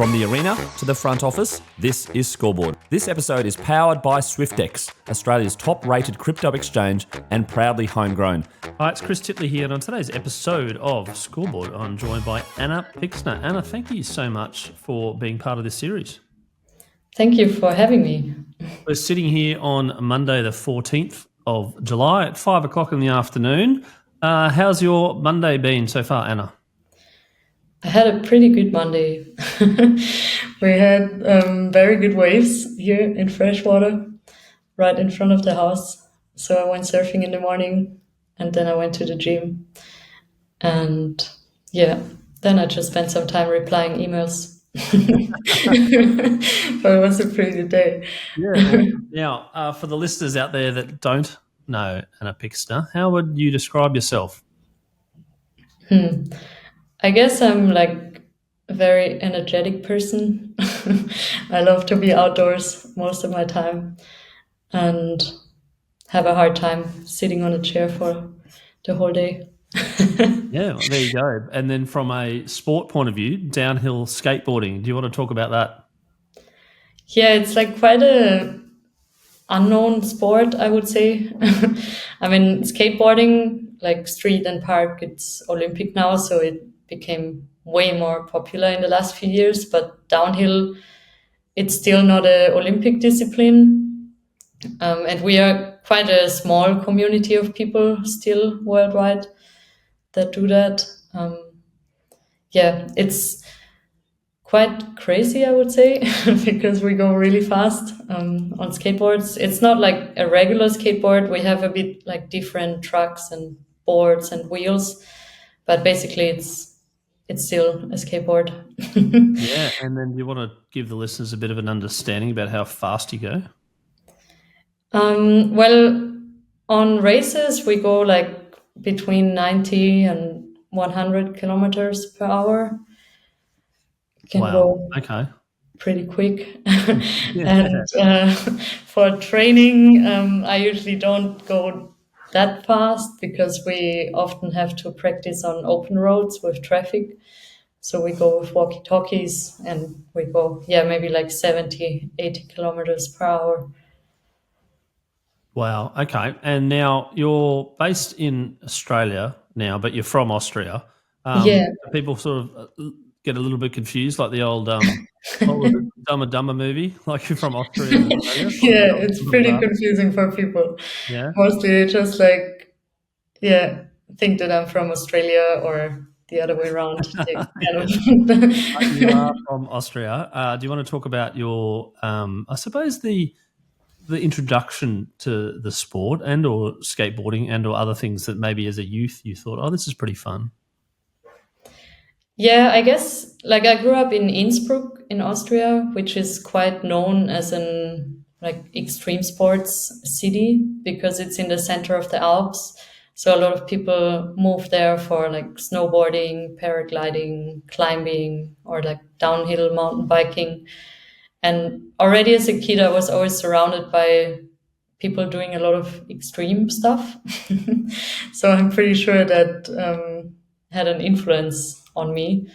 From the arena to the front office, this is Scoreboard. This episode is powered by Swyftx, Australia's top-rated crypto exchange and proudly homegrown. Hi, it's Chris Titley here, and on today's episode of Scoreboard, I'm joined by Anna Pixner. Anna, thank you so much for being part of this series. Thank you for having me. We're sitting here on Monday, the 14th of July at 5 o'clock in the afternoon. How's your Monday been so far, Anna? I had a pretty good Monday. We had very good waves here in freshwater, right in front of the house. So I went surfing in the morning and then I went to the gym. And then I just spent some time replying emails. But it was a pretty good day. Yeah. Now, for the listeners out there that don't know Anna Pixner, how would you describe yourself? I guess I'm like a very energetic person. I love to be outdoors most of my time and have a hard time sitting on a chair for the whole day. Yeah, well, there you go. And then from a sport point of view, downhill skateboarding. Do you want to talk about that? Yeah, it's like quite a unknown sport, I would say. I mean, skateboarding, like street and park, it's Olympic now, so it became way more popular in the last few years. But downhill, it's still not an Olympic discipline. And we are quite a small community of people still worldwide that do that. It's quite crazy, I would say, because we go really fast on skateboards. It's not like a regular skateboard. We have a bit like different trucks and boards and wheels, but basically it's still a skateboard. Yeah, and then you want to give the listeners a bit of an understanding about how fast you go? Well, on races, we go like between 90 and 100 kilometers per hour. Can go pretty quick. And for training, I usually don't go that fast because we often have to practice on open roads with traffic. So we go with walkie-talkies and we go, maybe like 70, 80 kilometers per hour. Wow, okay. And now you're based in Australia now, but you're from Austria. People sort of get a little bit confused, like the old Dumb and Dumber movie, like you're from Austria. And Australia. Yeah, it's pretty confusing for people. Yeah. Mostly they just think that I'm from Australia or the other way around. You are from Austria. Do you want to talk about your, I suppose, the introduction to the sport and or skateboarding and or other things that maybe as a youth you thought, oh, this is pretty fun? Yeah, I guess like I grew up in Innsbruck in Austria, which is quite known as an like extreme sports city because it's in the center of the Alps. So a lot of people move there for like snowboarding, paragliding, climbing, or like downhill mountain biking. And already as a kid, I was always surrounded by people doing a lot of extreme stuff. So I'm pretty sure that had an influence on me.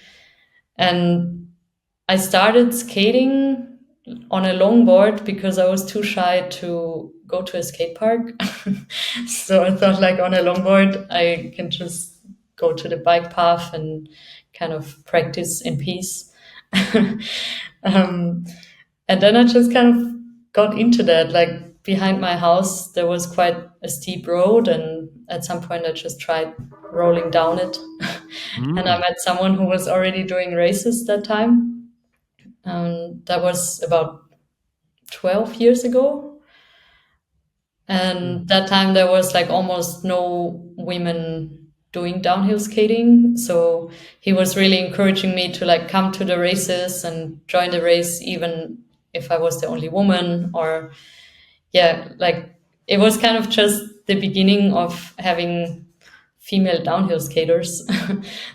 And I started skating on a longboard because I was too shy to go to a skate park. So I thought like on a longboard, I can just go to the bike path and kind of practice in peace. And then I just kind of got into that. Like behind my house, there was quite a steep road. And at some point I just tried rolling down it. And I met someone who was already doing races that time. That was about 12 years ago. And that time there was like almost no women doing downhill skating. So he was really encouraging me to like come to the races and join the race, even if I was the only woman or like it was kind of just the beginning of having female downhill skaters.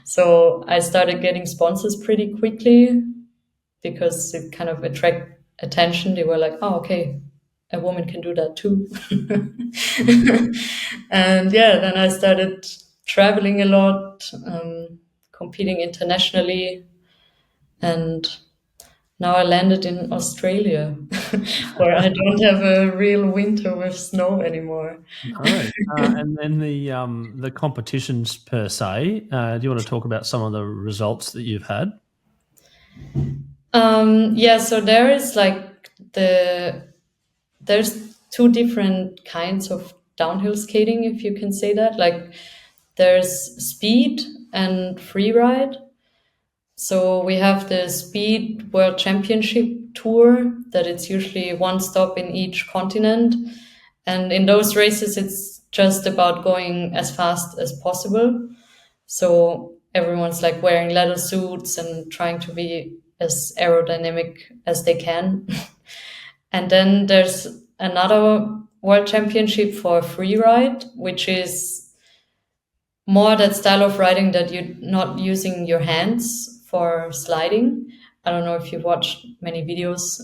So I started getting sponsors pretty quickly because it kind of attract attention. They were like, oh, okay, a woman can do that too. And then I started traveling a lot, competing internationally. And now I landed in Australia, where I don't have a real winter with snow anymore. No. And then the competitions per se. Do you want to talk about some of the results that you've had? Yeah, so there is like there's two different kinds of downhill skating, if you can say that. Like there's speed and free ride. So we have the Speed World Championship Tour that it's usually one stop in each continent. And in those races, it's just about going as fast as possible. So everyone's like wearing leather suits and trying to be as aerodynamic as they can. And then there's another World Championship for free ride, which is more that style of riding that you're not using your hands for sliding. I don't know if you've watched many videos.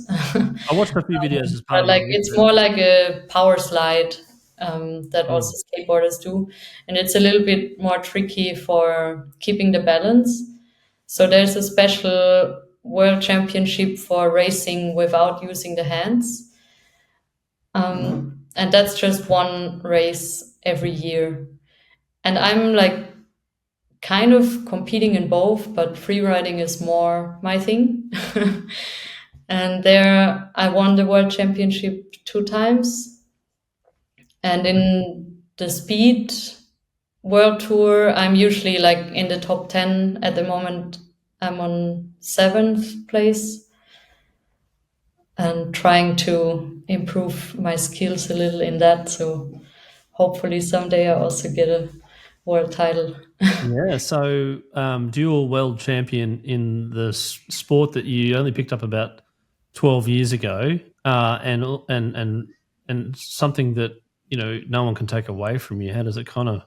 I watched a few videos as part But of like my it's research. more like a power slide that also Mm. skateboarders do, and it's a little bit more tricky for keeping the balance. So there's a special world championship for racing without using the hands, and that's just one race every year. And I'm like kind of competing in both, but free riding is more my thing. And there I won the world championship 2 times. And in the speed world tour, I'm usually like in the top 10 at the moment. I'm on 7th place and trying to improve my skills a little in that. So hopefully someday I also get a world title. Yeah, so dual world champion in the sport that you only picked up about 12 years ago, and something that no one can take away from you. How does it kind of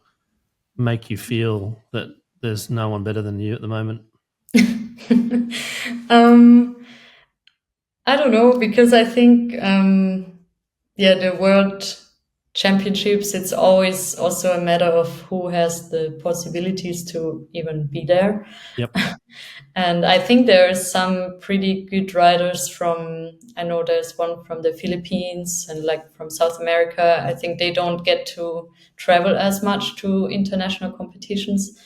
make you feel that there's no one better than you at the moment? I don't know, because I think, the world championships, it's always also a matter of who has the possibilities to even be there. Yep. And I think there are some pretty good riders I know there's one from the Philippines and like from South America. I think they don't get to travel as much to international competitions.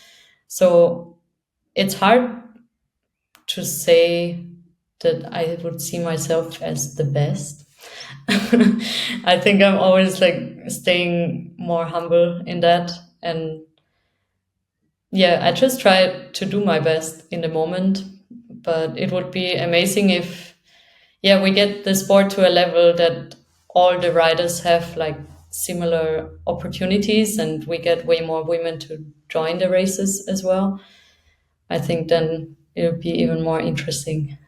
So it's hard to say that I would see myself as the best. I think I'm always like staying more humble in that. And yeah, I just try to do my best in the moment. But it would be amazing if, yeah, we get the sport to a level that all the riders have like similar opportunities and we get way more women to join the races as well. I think then it would be even more interesting.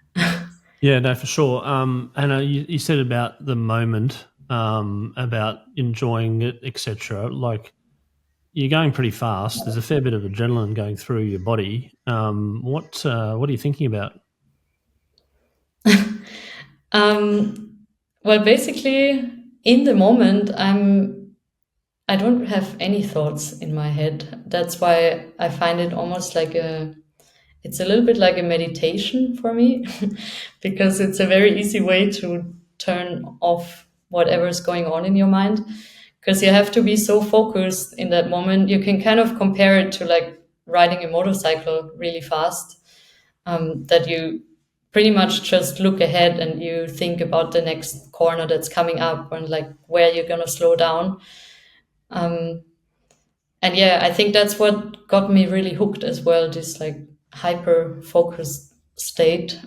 Yeah, no, for sure. Anna, you said about the moment, about enjoying it, etc. Like, you're going pretty fast. There's a fair bit of adrenaline going through your body. What are you thinking about? Well, basically, in the moment, I don't have any thoughts in my head. That's why I find it almost like it's a little bit like a meditation for me, because it's a very easy way to turn off whatever's going on in your mind. Because you have to be so focused in that moment. You can kind of compare it to like riding a motorcycle really fast, that you pretty much just look ahead and you think about the next corner that's coming up and like where you're going to slow down. And yeah, I think that's what got me really hooked as well, this like hyper focused state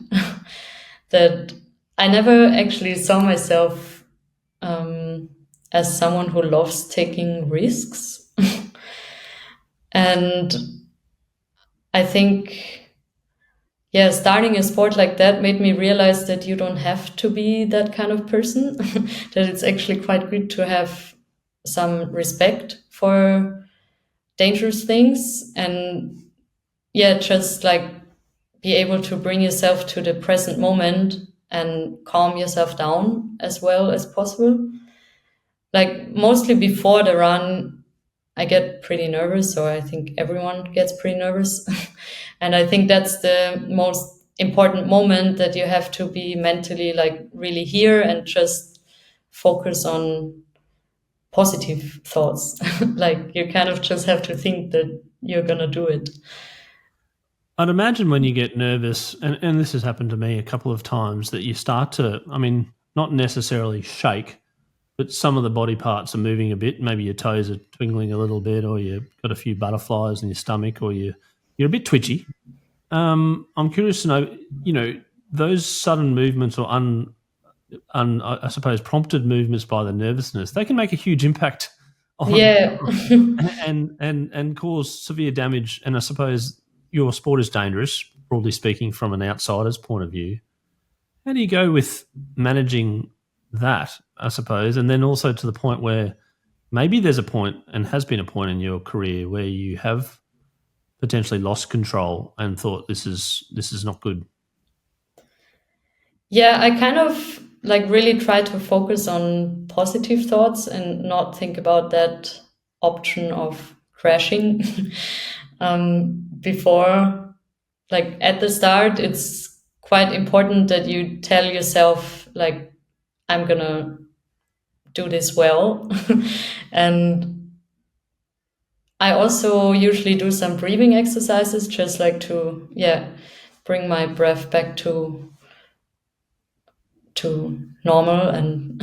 that I never actually saw myself as someone who loves taking risks. And I think, yeah, starting a sport like that made me realize that you don't have to be that kind of person, that it's actually quite good to have some respect for dangerous things and, yeah, just like be able to bring yourself to the present moment and calm yourself down as well as possible. Like mostly before the run, I get pretty nervous, or I think everyone gets pretty nervous. And I think that's the most important moment that you have to be mentally like really here and just focus on positive thoughts. Like you kind of just have to think that you're gonna do it. I'd imagine when you get nervous, and this has happened to me a couple of times, that you start to, I mean, not necessarily shake, but some of the body parts are moving a bit. Maybe your toes are twinkling a little bit, or you've got a few butterflies in your stomach, or you're a bit twitchy. I'm curious to know, those sudden movements or I suppose prompted movements by the nervousness, they can make a huge impact on and cause severe damage. And I suppose your sport is dangerous, broadly speaking, from an outsider's point of view. How do you go with managing that, I suppose, and then also to the point where maybe there's a point, and has been a point in your career, where you have potentially lost control and thought this is not good? Yeah, I kind of like really try to focus on positive thoughts and not think about that option of crashing. Before, like at the start, it's quite important that you tell yourself like, I'm gonna do this well. And I also usually do some breathing exercises, just like to bring my breath back to normal and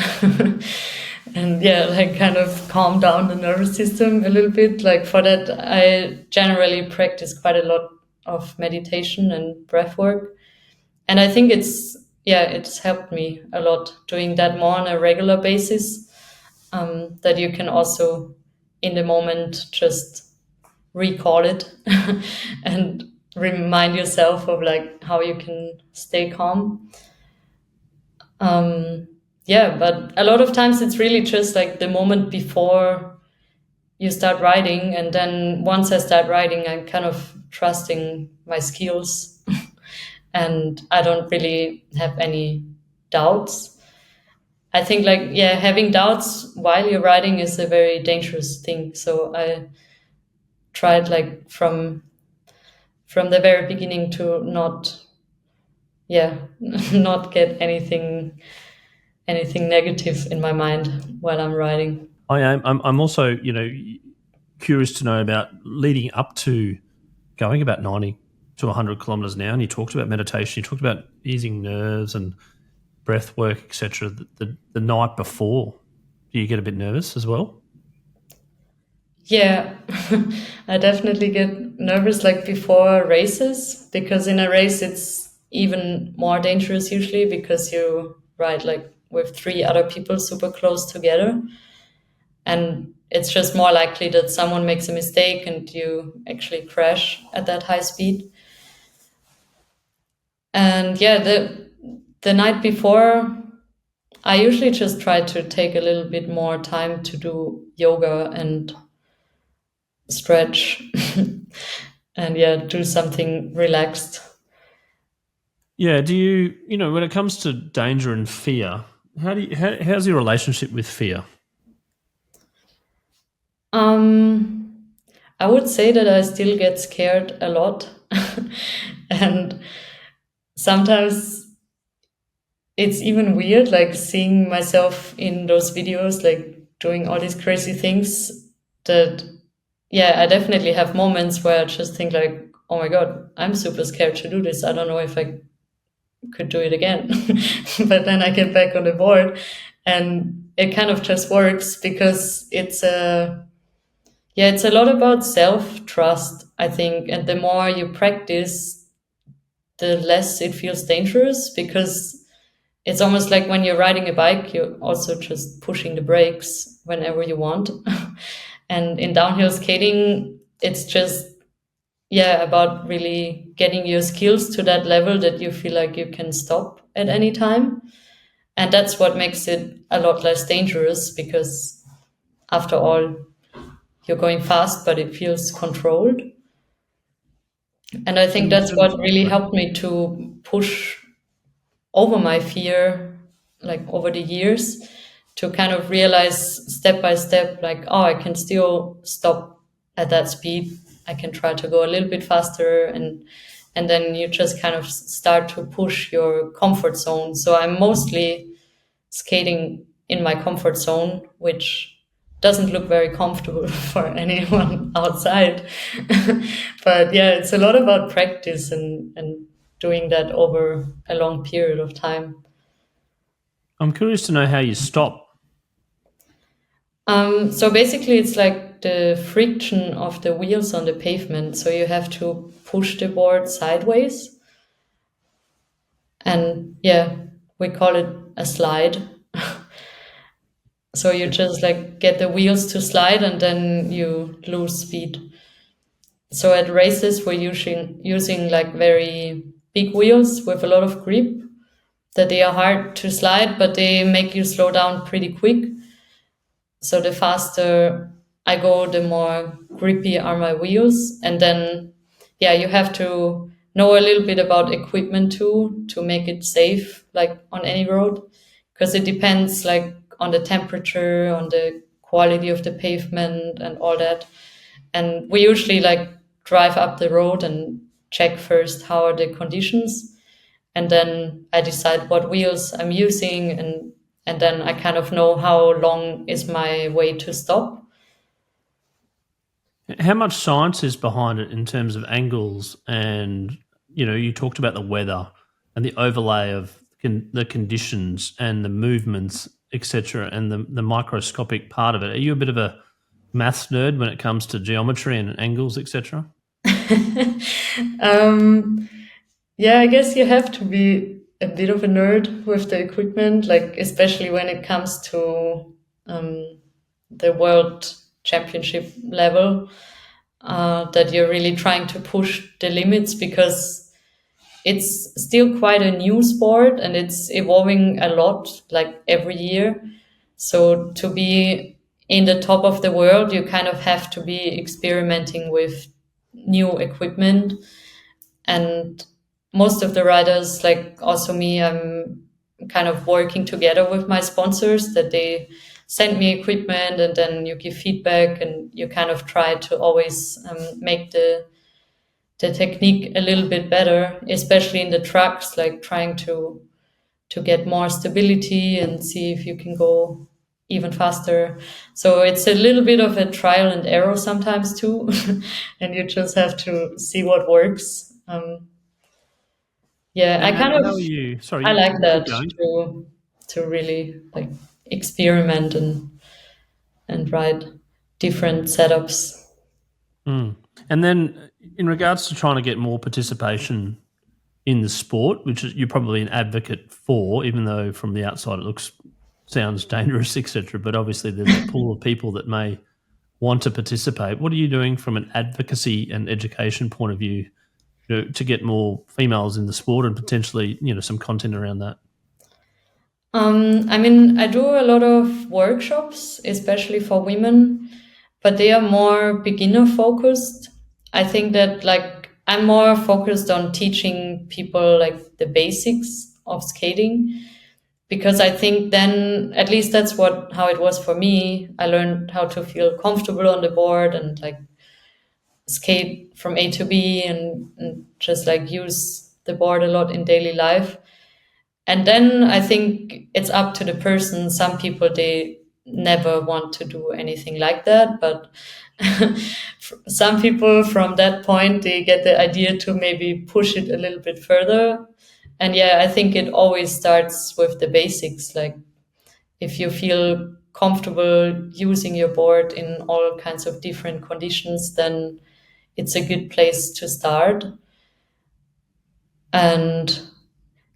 and like kind of calm down the nervous system a little bit. Like for that, I generally practice quite a lot of meditation and breath work, and I think it's helped me a lot doing that more on a regular basis. That you can also in the moment just recall it and remind yourself of like how you can stay calm. But a lot of times it's really just like the moment before you start riding, and then once I start riding, I'm kind of trusting my skills and I don't really have any doubts. I think like having doubts while you're riding is a very dangerous thing. So I tried like from the very beginning to not not get anything negative in my mind while I'm riding. I'm also, curious to know about leading up to going about 90 to 100 kilometres an hour. And you talked about meditation, you talked about easing nerves and breath work, etc. The night before, do you get a bit nervous as well? Yeah, I definitely get nervous like before races, because in a race it's even more dangerous usually because you ride like with 3 other people super close together, and it's just more likely that someone makes a mistake and you actually crash at that high speed. And the night before, I usually just try to take a little bit more time to do yoga and stretch and do something relaxed. Yeah. Do you, when it comes to danger and fear, how's your relationship with fear? I would say that I still get scared a lot. And sometimes it's even weird, like seeing myself in those videos, like doing all these crazy things that, I definitely have moments where I just think like, oh my God, I'm super scared to do this. I don't know if I could do it again. But then I get back on the board and it kind of just works because it's a lot about self-trust, I think. And the more you practice, the less it feels dangerous, because it's almost like when you're riding a bike, you're also just pushing the brakes whenever you want. And in downhill skating, it's just, about really getting your skills to that level that you feel like you can stop at any time. And that's what makes it a lot less dangerous, because after all, you're going fast, but it feels controlled. And I think that's what really helped me to push over my fear, like over the years, to kind of realize step by step, like, oh, I can still stop at that speed. I can try to go a little bit faster and and then you just kind of start to push your comfort zone. So I'm mostly skating in my comfort zone, which doesn't look very comfortable for anyone outside. But yeah, it's a lot about practice and doing that over a long period of time. I'm curious to know how you stop. So basically, it's like the friction of the wheels on the pavement. So you have to push the board sideways. And yeah, we call it a slide. So you just like get the wheels to slide and then you lose speed. So at races, we're using like very big wheels with a lot of grip, that they are hard to slide, but they make you slow down pretty quick. So the faster I go, the more grippy are my wheels. And then, yeah, you have to know a little bit about equipment too to make it safe, like on any road, because it depends like on the temperature, on the quality of the pavement and all that. And we usually like drive up the road and check first how are the conditions. And then I decide what wheels I'm using, and then I kind of know how long is my way to stop. How much science is behind it in terms of angles? And, you talked about the weather and the overlay of the conditions and the movements, etc., and the microscopic part of it. Are you a bit of a maths nerd when it comes to geometry and angles, etc.? Yeah, I guess you have to be a bit of a nerd with the equipment, like especially when it comes to the world championship level, that you're really trying to push the limits, because it's still quite a new sport and it's evolving a lot, like every year. So to be in the top of the world, you kind of have to be experimenting with new equipment. And most of the riders, like also me, I'm kind of working together with my sponsors, that they send me equipment and then you give feedback and you kind of try to always make the technique a little bit better, especially in the trucks, like trying to get more stability and see if you can go even faster. So it's a little bit of a trial and error sometimes too, and you just have to see what works. Yeah, I kind How of are you? Sorry, I like keep that going. to really like experiment and ride different setups. And then, in regards to trying to get more participation in the sport, which you're probably an advocate for, even though from the outside it sounds dangerous, etc. But obviously, there's a pool of people that may want to participate. What are you doing from an advocacy and education point of view, to get more females in the sport and potentially, some content around that? I mean, I do a lot of workshops, especially for women, but they are more beginner focused. I think that like I'm more focused on teaching people like the basics of skating, because I think then at least that's how it was for me. I learned how to feel comfortable on the board and like skate from A to B and just like use the board a lot in daily life. And then I think it's up to the person. Some people, they never want to do anything like that, but some people from that point, they get the idea to maybe push it a little bit further. And yeah, I think it always starts with the basics. Like if you feel comfortable using your board in all kinds of different conditions, then it's a good place to start. And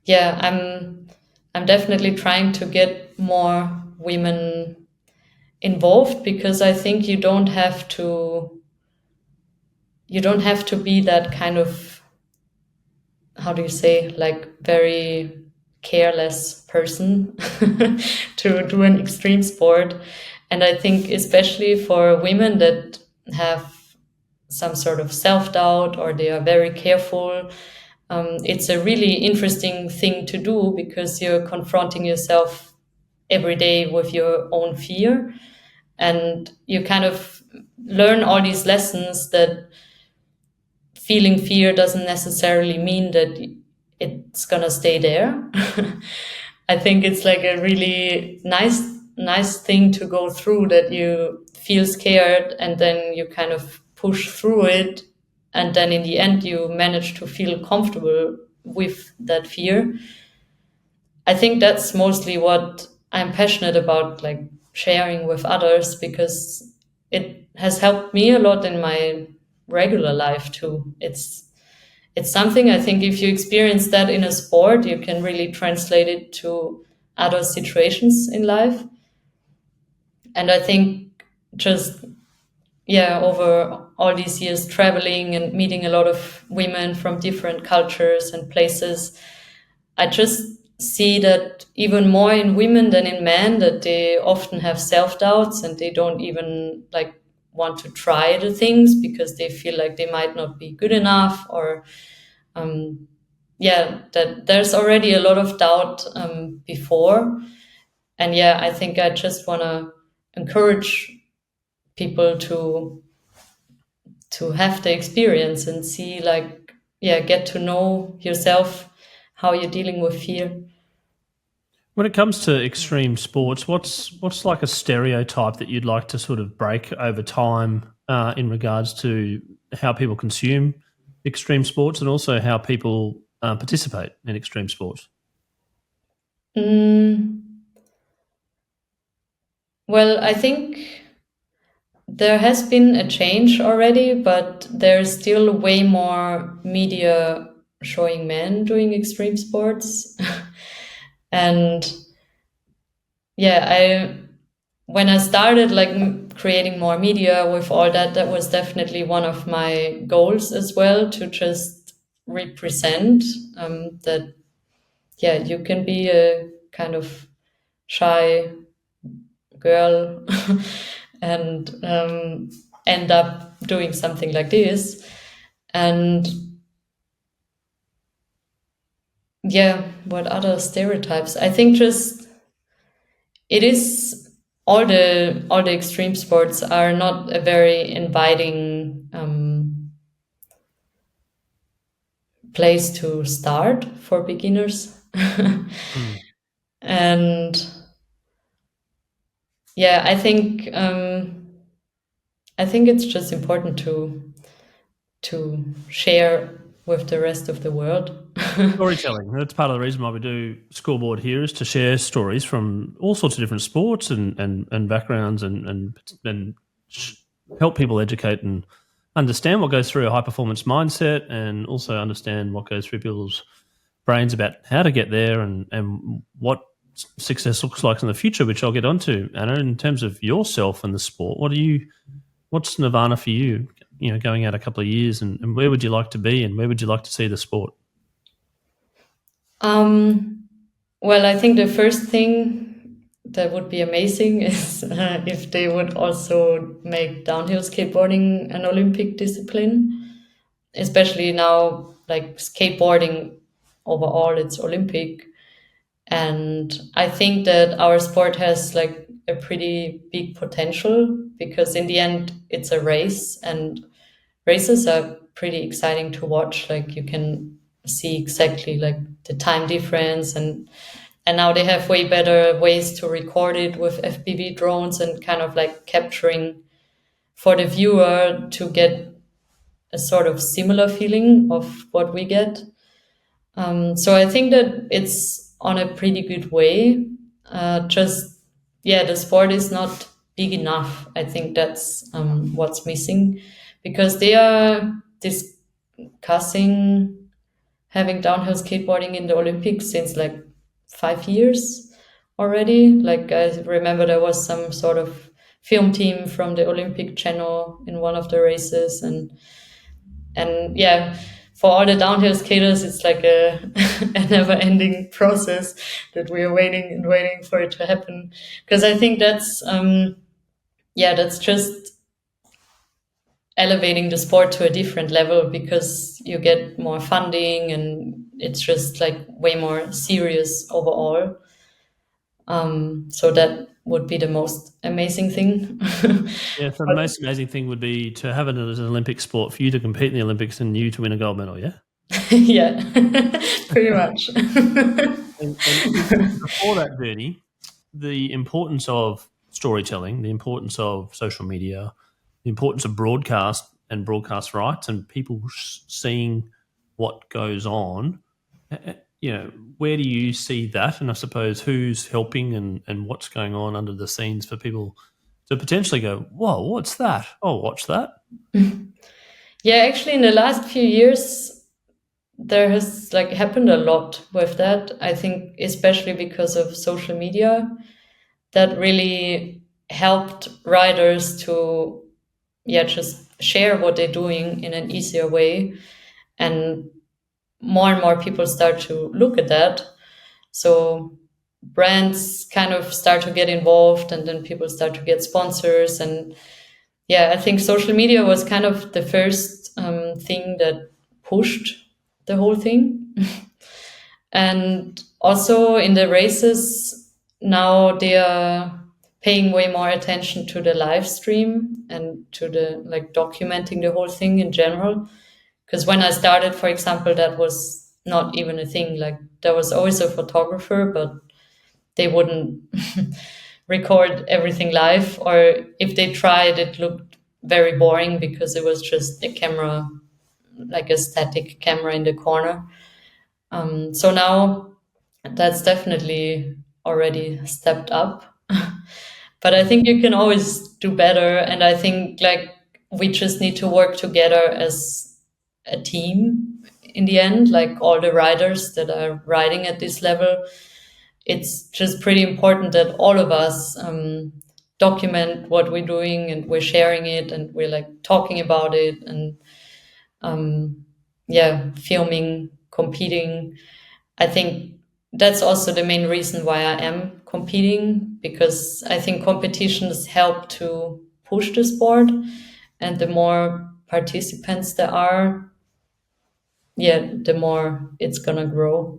yeah, I'm definitely trying to get more women involved, because I think you don't have to be that kind of, how do you say, like very careless person to do an extreme sport. And I think especially for women that have some sort of self-doubt or they are very careful, it's a really interesting thing to do, because you're confronting yourself every day with your own fear, and you kind of learn all these lessons that feeling fear doesn't necessarily mean that it's gonna stay there. I think it's like a really nice thing to go through, that you feel scared and then you kind of push through it, and then in the end you manage to feel comfortable with that fear. I think that's mostly what I'm passionate about, like sharing with others, because it has helped me a lot in my regular life too. It's something, I think, if you experience that in a sport, you can really translate it to other situations in life. And I think just, over all these years traveling and meeting a lot of women from different cultures and places, I just see that even more in women than in men, that they often have self-doubts and they don't even like want to try the things because they feel like they might not be good enough, or that there's already a lot of doubt before. And I think I just want to encourage people to have the experience and see, like, get to know yourself, how you're dealing with fear. When it comes to extreme sports, what's like a stereotype that you'd like to sort of break over time in regards to how people consume extreme sports and also how people participate in extreme sports? Well, I think there has been a change already, but there's still way more media showing men doing extreme sports. And when I started like creating more media with all that, that was definitely one of my goals as well, to just represent that you can be a kind of shy girl and end up doing something like this. And what other stereotypes? I think just it is all the extreme sports are not a very inviting place to start for beginners. And I think it's just important to share with the rest of the world. Storytelling. That's part of the reason why we do Scoreboard here, is to share stories from all sorts of different sports and backgrounds and help people educate and understand what goes through a high performance mindset, and also understand what goes through people's brains about how to get there and what success looks like in the future, which I'll get onto. Anna, in terms of yourself and the sport, what's Nirvana for you? You know, going out a couple of years, and where would you like to be, and where would you like to see the sport? Well, I think the first thing that would be amazing is if they would also make downhill skateboarding an Olympic discipline, especially now, like skateboarding overall, it's Olympic. And I think that our sport has like a pretty big potential, because in the end it's a race, and races are pretty exciting to watch. Like you can see exactly like the time difference, and now they have way better ways to record it with FPV drones and kind of like capturing for the viewer to get a sort of similar feeling of what we get. So I think that it's on a pretty good way. The sport is not big enough. I think that's what's missing, because they are discussing having downhill skateboarding in the Olympics since like 5 years already. Like I remember there was some sort of film team from the Olympic channel in one of the races, and for all the downhill skaters, it's like a never-ending process that we are waiting and waiting for it to happen. Because I think that's just elevating the sport to a different level, because you get more funding and it's just like way more serious overall. So would be the most amazing thing. Yeah, so the most amazing thing would be to have it as an Olympic sport, for you to compete in the Olympics and you to win a gold medal, yeah? Yeah, pretty much. And before that journey, the importance of storytelling, the importance of social media, the importance of broadcast and broadcast rights and people seeing what goes on, where do you see that? And I suppose who's helping and what's going on under the scenes for people to potentially go, whoa, what's that? Oh, watch that. Yeah, actually, in the last few years, there has happened a lot with that. I think especially because of social media, that really helped riders to just share what they're doing in an easier way, and more people start to look at that. So brands kind of start to get involved, and then people start to get sponsors. And I think social media was kind of the first thing that pushed the whole thing. And also in the races now, they are paying way more attention to the live stream and to the documenting the whole thing in general. Because when I started, for example, that was not even a thing. There was always a photographer, but they wouldn't record everything live, or if they tried, it looked very boring because it was just a camera, a static camera in the corner. So now that's definitely already stepped up. But I think you can always do better. And I think we just need to work together as a team in the end, all the riders that are riding at this level. It's just pretty important that all of us document what we're doing, and we're sharing it, and we're talking about it, and filming, competing. I think that's also the main reason why I am competing, because I think competitions help to push the sport, and the more participants there are, the more it's gonna grow.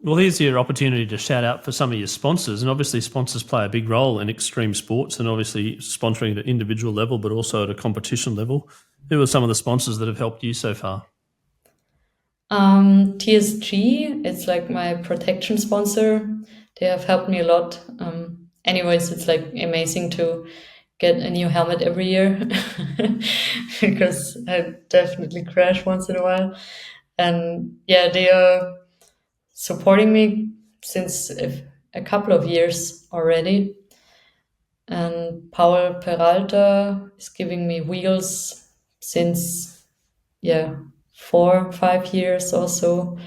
Well, here's your opportunity to shout out for some of your sponsors. And obviously sponsors play a big role in extreme sports, and obviously sponsoring at an individual level, but also at a competition level. Who are some of the sponsors that have helped you so far? TSG, it's my protection sponsor. They have helped me a lot. Anyways, it's amazing to get a new helmet every year because I definitely crash once in a while. And they are supporting me since a couple of years already. And Paul Peralta is giving me wheels since 4-5 years or so.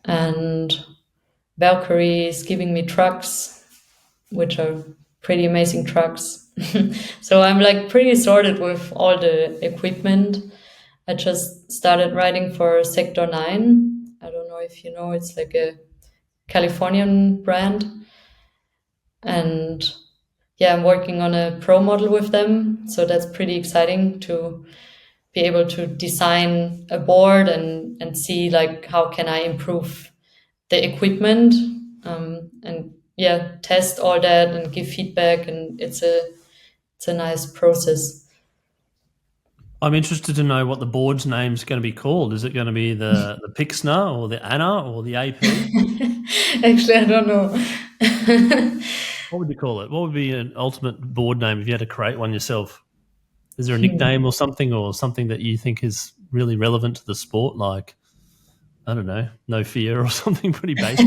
And Valkyrie is giving me trucks, which are pretty amazing trucks. So I'm pretty sorted with all the equipment. I just started riding for Sector 9. I don't know if you know, it's a Californian brand. And I'm working on a pro model with them. So that's pretty exciting to be able to design a board and see how can I improve the equipment, and test all that and give feedback. And it's a nice process. I'm interested to know what the board's name's going to be called. Is it going to be the Pixner or the Anna or the AP? Actually, I don't know. What would you call it? What would be an ultimate board name if you had to create one yourself? Is there a nickname or something that you think is really relevant to the sport? Like, I don't know, No Fear or something pretty basic,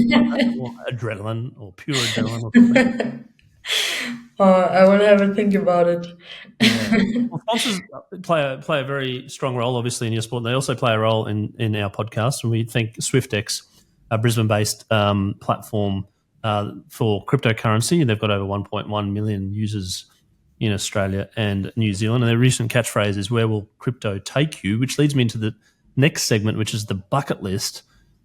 or Adrenaline or Pure Adrenaline or something. I will have a think about it. Yeah. Well, sponsors play a very strong role, obviously, in your sport. They also play a role in our podcast, and we thank Swyftx, a Brisbane-based platform for cryptocurrency. They've got over 1.1 million users in Australia and New Zealand. And their recent catchphrase is, "Where will crypto take you?" Which leads me into the next segment, which is the bucket list,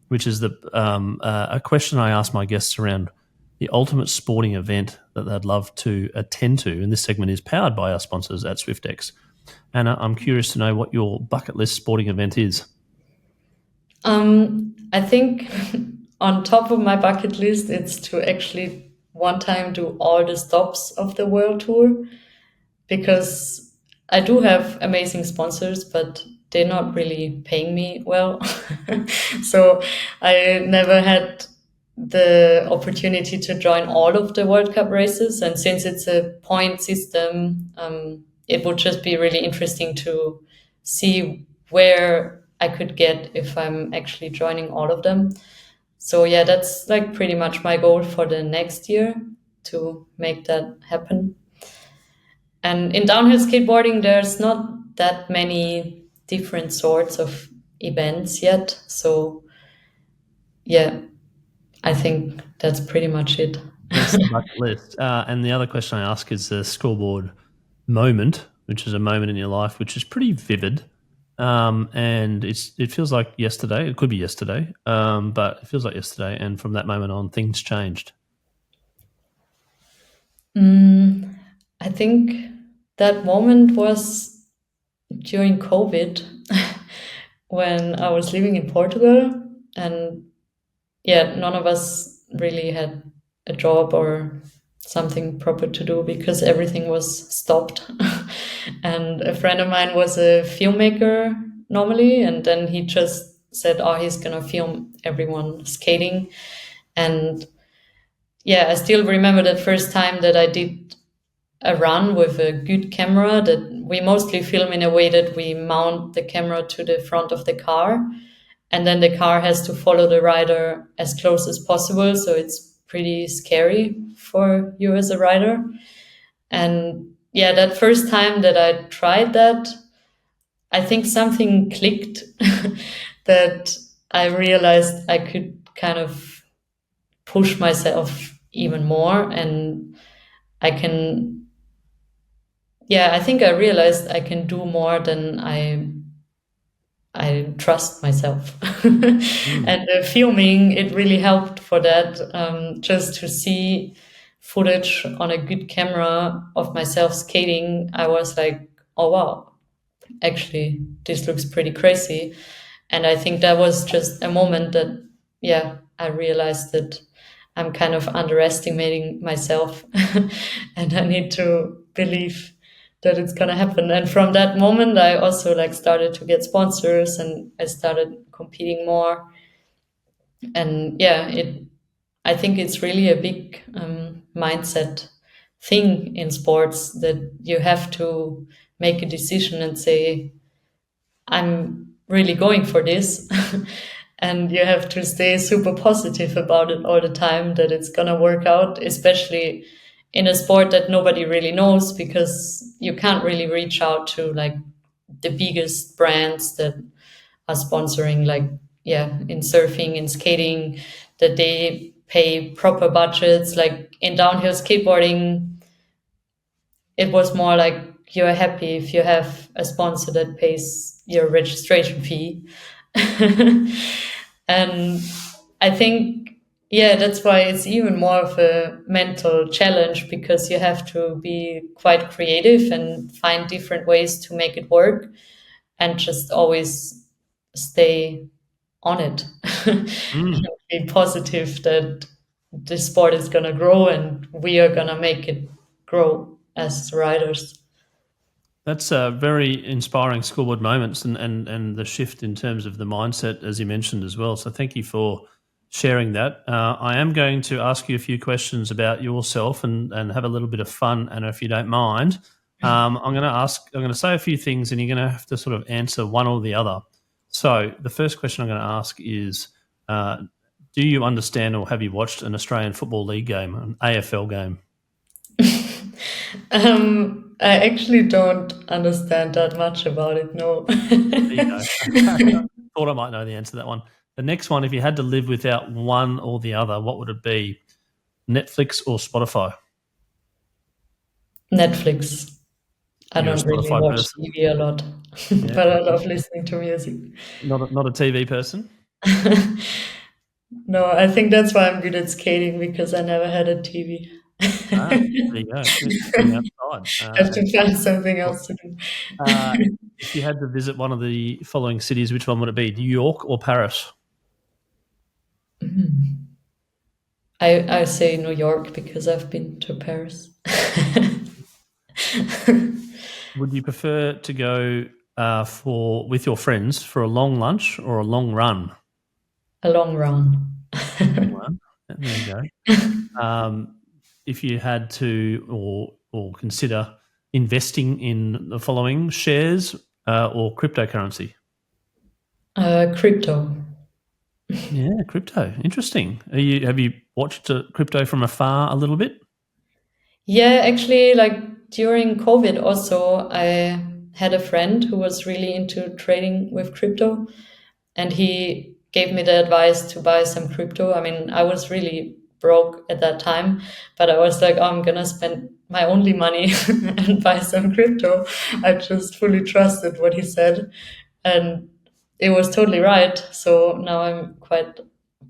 which is a question I ask my guests around the ultimate sporting event that they'd love to attend to. And this segment is powered by our sponsors at Swyftx. Anna, I'm curious to know what your bucket list sporting event is. I think on top of my bucket list, it's to actually one time do all the stops of the world tour, because I do have amazing sponsors, but they're not really paying me well. So I never had the opportunity to join all of the World Cup races. And since it's a point system, it would just be really interesting to see where I could get if I'm actually joining all of them. So yeah, that's like pretty much my goal for the next year, to make that happen. And in downhill skateboarding, there's not that many different sorts of events yet. So yeah, I think that's pretty much it. That's the bucket list. And the other question I ask is the scoreboard moment, which is a moment in your life which is pretty vivid. And it feels like yesterday. It could be yesterday, but it feels like yesterday. And from that moment on, things changed. I think that moment was during COVID when I was living in Portugal, and yeah, none of us really had a job or something proper to do because everything was stopped. And a friend of mine was a filmmaker normally, and then he just said, oh, he's gonna film everyone skating. And yeah, I still remember that first time that I did a run with a good camera, that we mostly film in a way that we mount the camera to the front of the car, and then the car has to follow the rider as close as possible. So it's pretty scary for you as a rider. And yeah, that first time that I tried that, I think something clicked that I realized I could kind of push myself even more. And I can, yeah, I think I realized I can do more than I trust myself. And the filming, it really helped for that. Just to see footage on a good camera of myself skating, I was like, oh wow, actually, this looks pretty crazy. And I think that was just a moment that, yeah, I realized that I'm kind of underestimating myself and I need to believe that it's gonna happen. And from that moment, I also like started to get sponsors and I started competing more. And yeah, I think it's really a big mindset thing in sports, that you have to make a decision and say, I'm really going for this. And you have to stay super positive about it all the time, that it's going to work out, especially in a sport that nobody really knows, because you can't really reach out to like the biggest brands that are sponsoring, like, yeah, in surfing, in skating, that they pay proper budgets. Like in downhill skateboarding, it was more like you're happy if you have a sponsor that pays your registration fee. And I think, yeah, that's why it's even more of a mental challenge, because you have to be quite creative and find different ways to make it work, and just always stay on it. And be positive that the sport is going to grow and we are going to make it grow as riders. That's very inspiring scoreboard moments, and the shift in terms of the mindset, as you mentioned as well. So thank you for sharing that. I am going to ask you a few questions about yourself and have a little bit of fun, and if you don't mind, I'm going to say a few things, and you're going to have to sort of answer one or the other. So the first question I'm going to ask is, do you understand or have you watched an Australian Football League game, an AFL game? I actually don't understand that much about it, no. There you go. Thought I might know the answer to that one. The next one, if you had to live without one or the other, what would it be? Netflix or Spotify? Netflix. I You're a don't really Spotify watch person? TV a lot, Yeah. but I love listening to music. Not a TV person? No, I think that's why I'm good at skating, because I never had a TV. There you go. Sitting outside. Have to find something else to do. If you had to visit one of the following cities, which one would it be? New York or Paris? I say New York because I've been to Paris. Would you prefer to go with your friends for a long lunch or a long run? A long run. Long run. There you go. If you had to or consider investing in the following: shares or cryptocurrency? Crypto. Yeah, crypto. Interesting. Have you watched crypto from afar a little bit? Yeah, actually, like during COVID also, I had a friend who was really into trading with crypto, and he gave me the advice to buy some crypto. I mean, I was really broke at that time, but I was like, oh, I'm gonna spend my only money and buy some crypto. I just fully trusted what he said, and it was totally right. So now I'm quite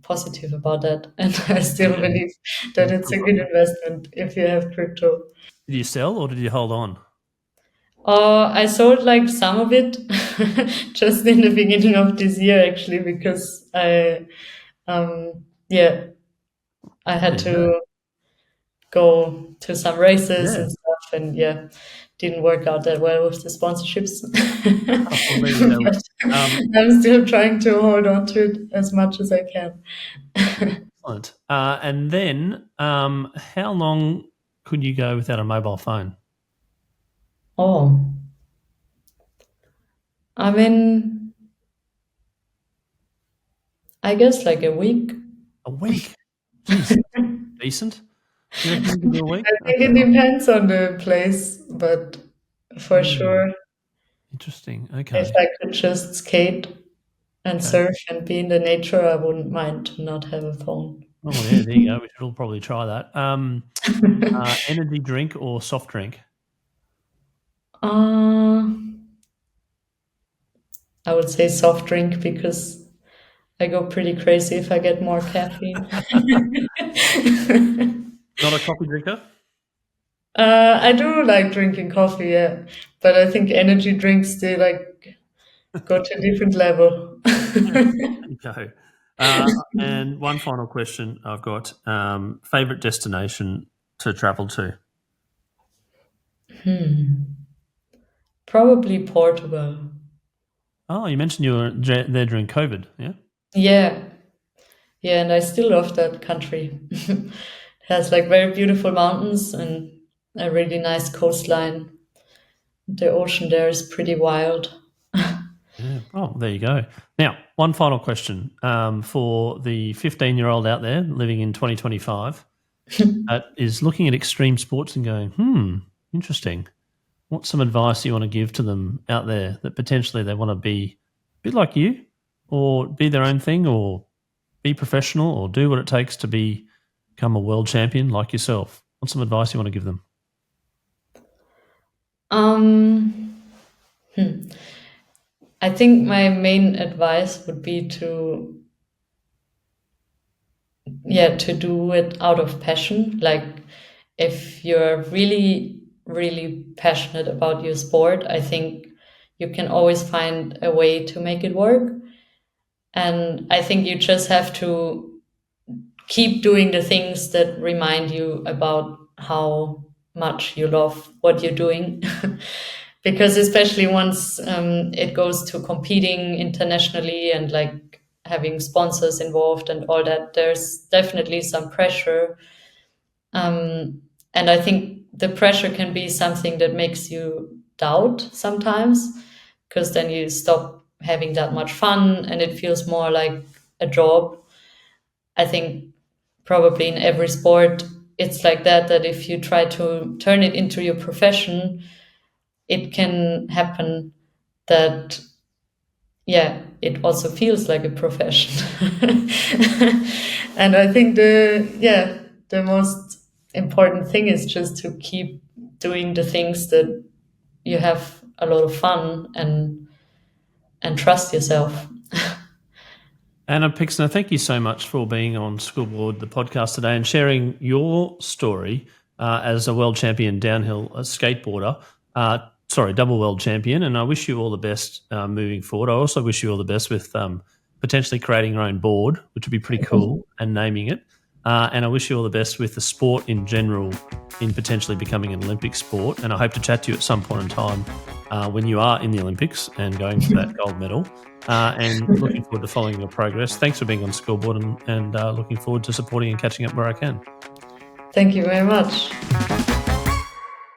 positive about that, and I still believe that it's a good investment if you have crypto. Did you sell or did you hold on? I sold like some of it just in the beginning of this year, actually, because yeah, I had to go to some races Yeah. and stuff, and yeah, didn't work out that well with the sponsorships. Well, there you go. But I'm still trying to hold on to it as much as I can. Excellent. And then, how long could you go without a mobile phone? Oh, I mean, I guess like a week. A week. Jeez, decent. You reckon you can do a week? I think it depends on the place, but for sure, Interesting. if Okay. I could just skate and surf and be in the nature, I wouldn't mind to not have a phone. Oh, yeah, there you go. We should all probably try that. Energy drink or soft drink? I would say soft drink because I go pretty crazy if I get more caffeine. Not a coffee drinker? I do like drinking coffee, yeah, but I think energy drinks they like go to a different level. Okay. And one final question I've got. Favorite destination to travel to? Probably Portugal. Oh, you mentioned you were there during COVID, yeah? Yeah, yeah, and I still love that country. It has like very beautiful mountains and a really nice coastline. The ocean there is pretty wild. Yeah. Oh, there you go. Now, one final question for the 15-year-old out there living in 2025 that is looking at extreme sports and going, interesting. What's some advice you want to give to them out there that potentially they want to be a bit like you or be their own thing or be professional or do what it takes to become a world champion like yourself? What's some advice you want to give them? Um, I think my main advice would be to do it out of passion. Like if you're really, really passionate about your sport, I think you can always find a way to make it work. And I think you just have to keep doing the things that remind you about how much you love what you're doing. Because especially once it goes to competing internationally and like having sponsors involved and all that, there's definitely some pressure. And I think the pressure can be something that makes you doubt sometimes, because then you stop having that much fun and it feels more like a job. I think probably in every sport it's like that if you try to turn it into your profession, it can happen that it also feels like a profession. And I think the most important thing is just to keep doing the things that you have a lot of fun and trust yourself. Anna Pixner, thank you so much for being on Scoreboard, the podcast today, and sharing your story as a world champion downhill skateboarder. Double world champion. And I wish you all the best moving forward. I also wish you all the best with potentially creating your own board, which would be pretty cool, and naming it. And I wish you all the best with the sport in general, in potentially becoming an Olympic sport. And I hope to chat to you at some point in time when you are in the Olympics and going for that gold medal. And looking forward to following your progress. Thanks for being on Scoreboard, and looking forward to supporting and catching up where I can. Thank you very much.